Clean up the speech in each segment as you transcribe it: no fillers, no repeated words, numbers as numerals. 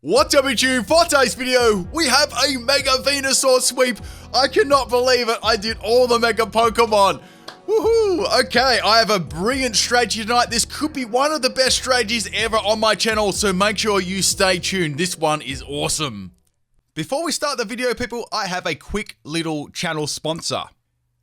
What's up YouTube? For today's video, we have a Mega Venusaur sweep. I cannot believe it. I did all the Mega Pokemon. Woohoo! Okay, I have a brilliant strategy tonight. This could be one of the best strategies ever on my channel, so make sure you stay tuned. This one is awesome. Before we start the video, people, I have a quick little channel sponsor.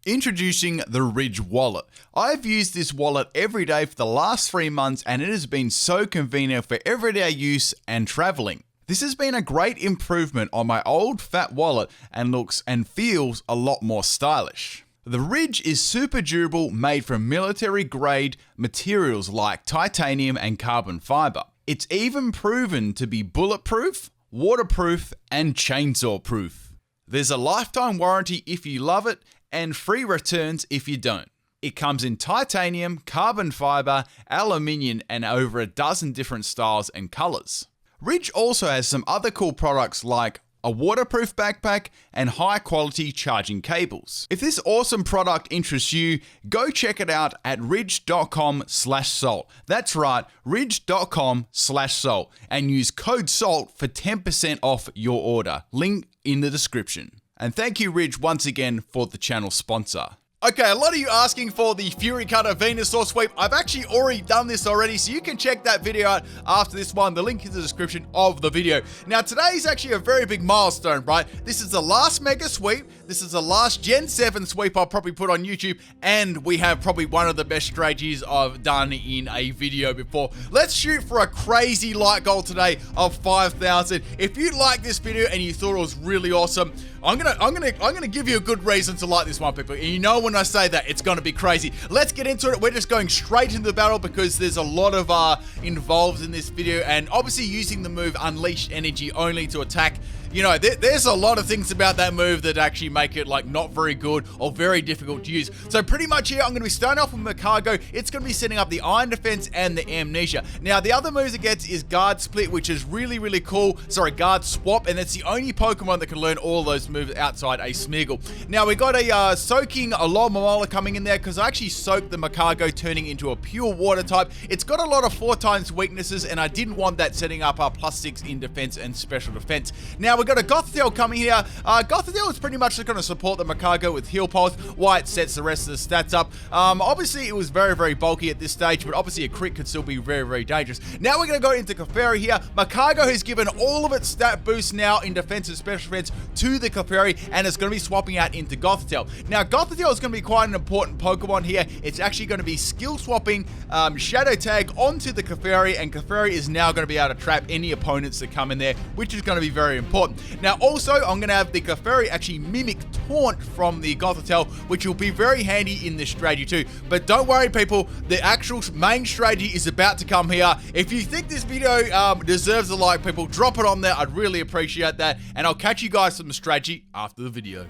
Introducing the Ridge wallet. I've used this wallet every day for the last 3 months and it has been so convenient for everyday use and traveling. This has been a great improvement on my old fat wallet and looks and feels a lot more stylish. The Ridge is super durable, made from military grade materials like titanium and carbon fiber. It's even proven to be bulletproof, waterproof, and chainsaw proof. There's a lifetime warranty if you love it and free returns if you don't. It comes in titanium, carbon fiber, aluminium, and over a dozen different styles and colors. Ridge also has some other cool products like a waterproof backpack and high quality charging cables. If this awesome product interests you, go check it out at ridge.com/salt. That's right, ridge.com/salt, and use code SALT for 10% off your order. Link in the description. And thank you, Ridge, once again for the channel sponsor. Okay, a lot of you asking for the Fury Cutter Venusaur sweep. I've actually already done this already, so you can check that video out after this one. The link is in the description of the video. Now, today is actually a very big milestone, right? This is the last Mega Sweep. This is the last Gen 7 sweep I'll probably put on YouTube, and we have probably one of the best strategies I've done in a video before. Let's shoot for a crazy light goal today of 5,000. If you like this video and you thought it was really awesome, I'm gonna give you a good reason to like this one, people. And you know when I say that, it's gonna be crazy. Let's get into it. We're just going straight into the battle because there's a lot of involved in this video, and obviously using the move Unleash Energy only to attack. You know, there's a lot of things about that move that actually make it like not very good or very difficult to use. So pretty much here, I'm going to be starting off with Macargo. It's going to be setting up the Iron Defense and the Amnesia. Now, the other moves it gets is Guard Split, which is really, really cool. Sorry, Guard Swap, and it's the only Pokemon that can learn all those moves outside a Smeargle. Now, we got a Soaking Alomomola coming in there because I actually soaked the Macargo, turning into a pure water type. It's got a lot of 4 times weaknesses, and I didn't want that setting up our +6 in defense and special defense. Now, we got a Gothitelle coming here. Gothitelle is pretty much just going to support the Macargo with Heal Pulse while it sets the rest of the stats up. Obviously, it was very, very bulky at this stage, but obviously a crit could still be very, very dangerous. Now we're going to go into Clefairy here. Macargo has given all of its stat boosts now in defense and special defense to the Clefairy, and it's going to be swapping out into Gothitelle. Now, Gothitelle is going to be quite an important Pokemon here. It's actually going to be skill swapping Shadow Tag onto the Clefairy, and Clefairy is now going to be able to trap any opponents that come in there, which is going to be very important. Now, also, I'm going to have the Clefairy actually mimic Taunt from the Gothitelle, which will be very handy in this strategy too. But don't worry, people, the actual main strategy is about to come here. If you think this video deserves a like, people, drop it on there. I'd really appreciate that. And I'll catch you guys from the strategy after the video.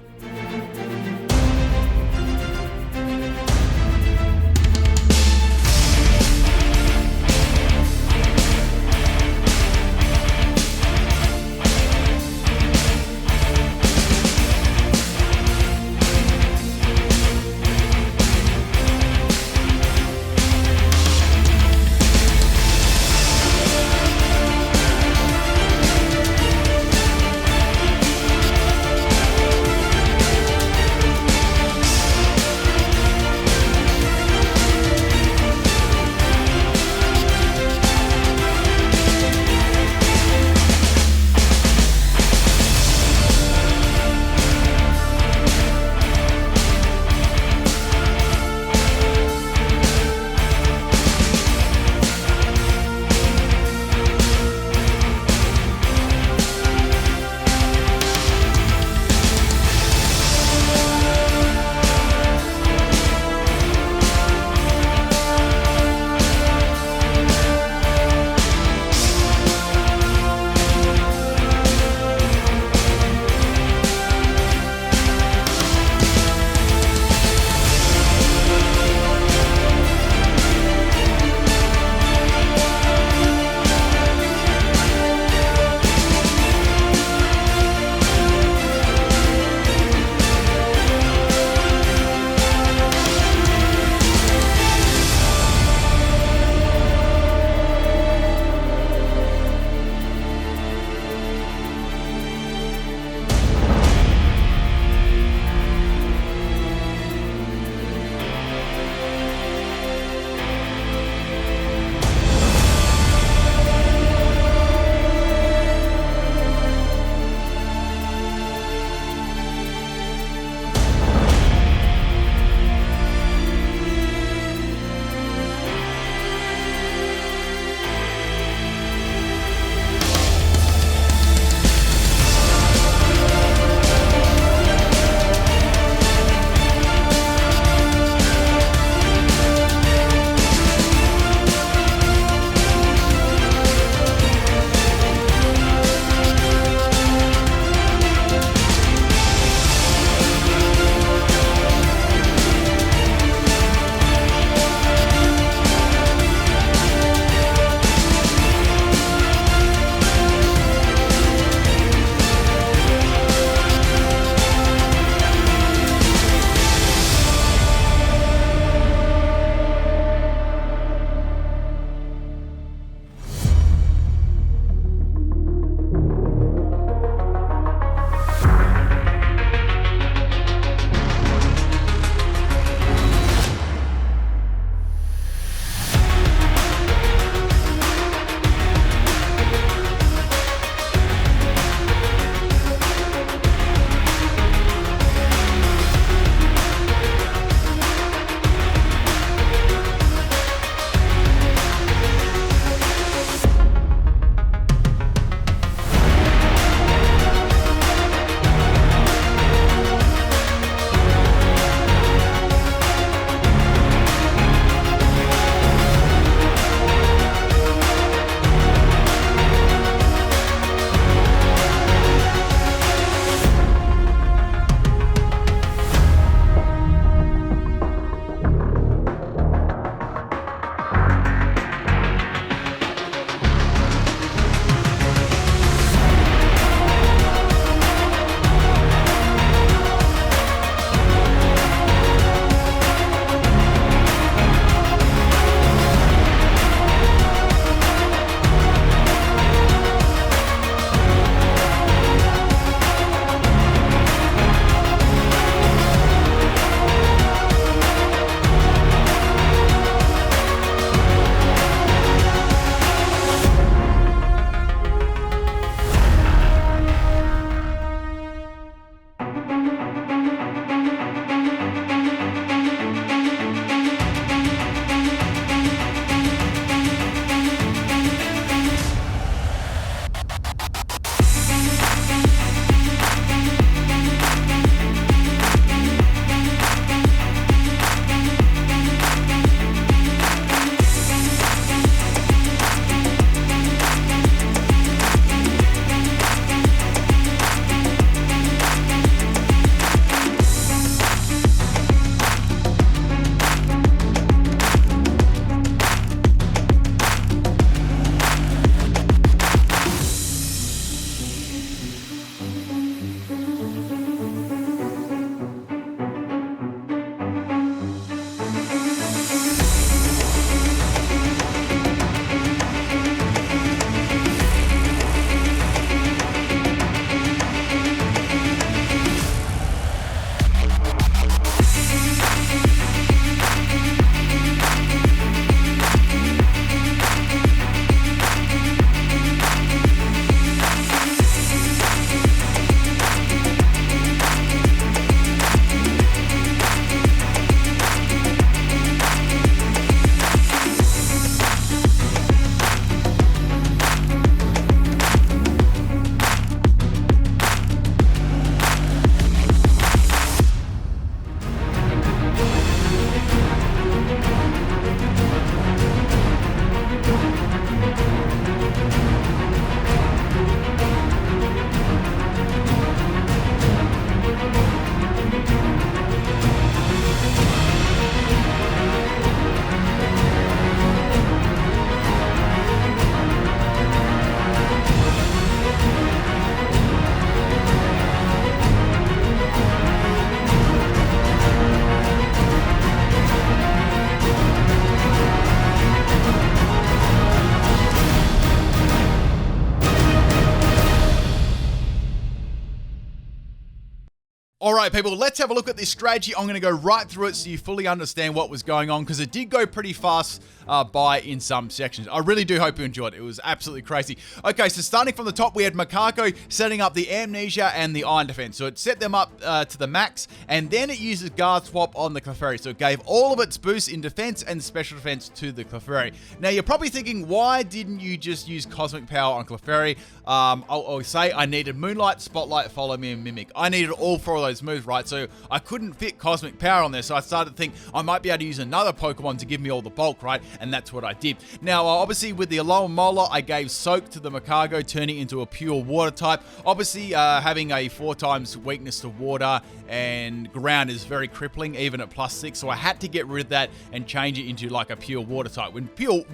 Alright people, let's have a look at this strategy. I'm going to go right through it so you fully understand what was going on, because it did go pretty fast by in some sections. I really do hope you enjoyed it. It was absolutely crazy. Okay, so starting from the top, we had Makako setting up the Amnesia and the Iron Defense. So it set them up to the max, and then it uses Guard Swap on the Clefairy. So it gave all of its boosts in defense and special defense to the Clefairy. Now you're probably thinking, why didn't you just use Cosmic Power on Clefairy? I'll say I needed Moonlight, Spotlight, Follow Me, and Mimic. I needed all four of those moves, right? So I couldn't fit Cosmic Power on there, so I started to think I might be able to use another Pokemon to give me all the bulk, right? And that's what I did. Now, obviously, with the Alolan Molar, I gave Soak to the Makako, turning into a pure water type. Obviously, having a 4 times weakness to water and ground is very crippling, even at +6, so I had to get rid of that and change it into like a pure water type, when pure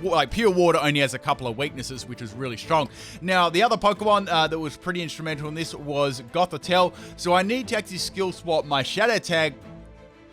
water only has a couple of weaknesses, which is really strong. Now, the other Pokemon that was pretty instrumental in this was Gothitelle, so I need to actually skill swap my Shadow Tag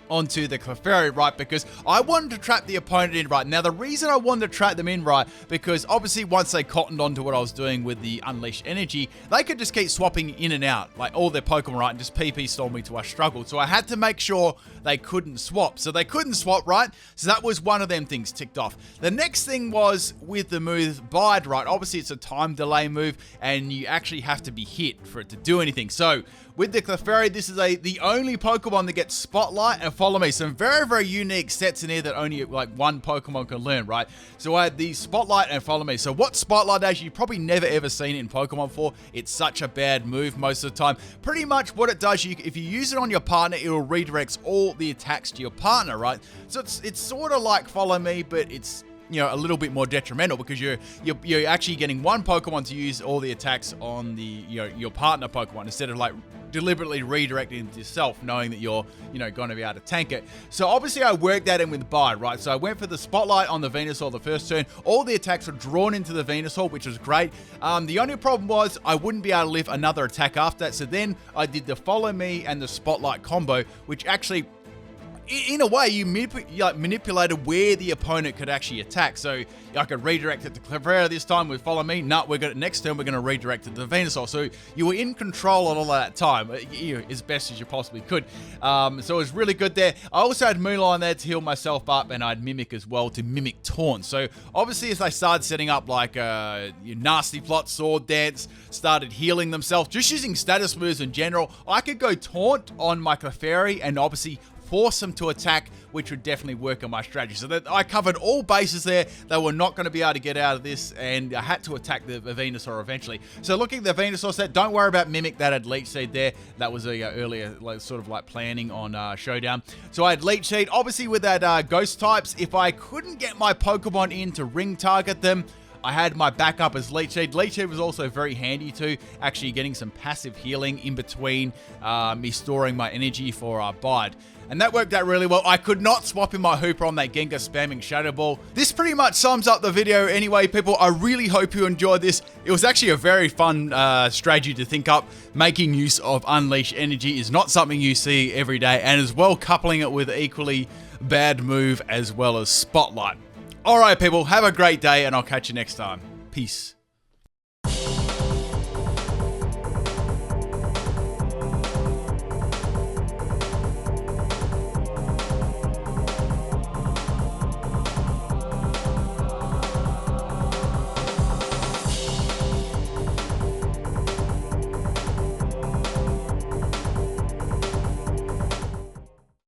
onto the Clefairy, right? Because I wanted to trap the opponent in, right? Now, the reason I wanted to trap them in, right, because obviously once they cottoned onto what I was doing with the Unleashed Energy, they could just keep swapping in and out, like all their Pokemon, right, and just PP stole me till I struggled. So I had to make sure they couldn't swap. So they couldn't swap, right? So that was one of them things ticked off. The next thing was with the move Bide, right? Obviously, it's a time delay move, and you actually have to be hit for it to do anything. So with the Clefairy, this is the only Pokemon that gets Spotlight and Follow Me. Some very, very unique sets in here that only like one Pokemon can learn, right? So I had the Spotlight and Follow Me. So what Spotlight does, you've probably never ever seen it in Pokemon before. It's such a bad move most of the time. Pretty much what it does, if you use it on your partner, it will redirect all the attacks to your partner, right? So it's sort of like Follow Me, but it's, you know, a little bit more detrimental, because you're actually getting one Pokemon to use all the attacks on the your partner Pokemon, instead of like deliberately redirecting it to yourself, knowing that you're going to be able to tank it. So obviously I worked that in with Bide, right? So I went for the Spotlight on the Venusaur the first turn. All the attacks were drawn into the Venusaur, which was great. The only problem was I wouldn't be able to lift another attack after that. So then I did the Follow Me and the Spotlight combo, which actually, in a way, you manipulated where the opponent could actually attack. So I could redirect it to Clefairy this time with Follow Me. No, next turn we're going to redirect it to Venusaur. So you were in control on all that time, as best as you possibly could. So it was really good there. I also had Moonlight there to heal myself up, and I had Mimic as well to mimic Taunt. So obviously, as they started setting up like Nasty Plot, Sword Dance, started healing themselves, just using status moves in general, I could go Taunt on my Clefairy and obviously force them to attack, which would definitely work on my strategy. So that I covered all bases there. They were not going to be able to get out of this, and I had to attack the Venusaur eventually. So looking at the Venusaur set, don't worry about Mimic. That had Leech Seed there. That was a earlier sort of like planning on Showdown. So I had Leech Seed. Obviously with that Ghost types, if I couldn't get my Pokemon in to ring target them, I had my backup as Leech Seed. Leech Seed was also very handy too, actually getting some passive healing in between me storing my energy for Bide. And that worked out really well. I could not swap in my Hooper on that Gengar spamming Shadow Ball. This pretty much sums up the video anyway, people. I really hope you enjoyed this. It was actually a very fun strategy to think up. Making use of Unleashed Energy is not something you see every day, and as well coupling it with equally bad move as well as Spotlight. Alright people, have a great day, and I'll catch you next time. Peace.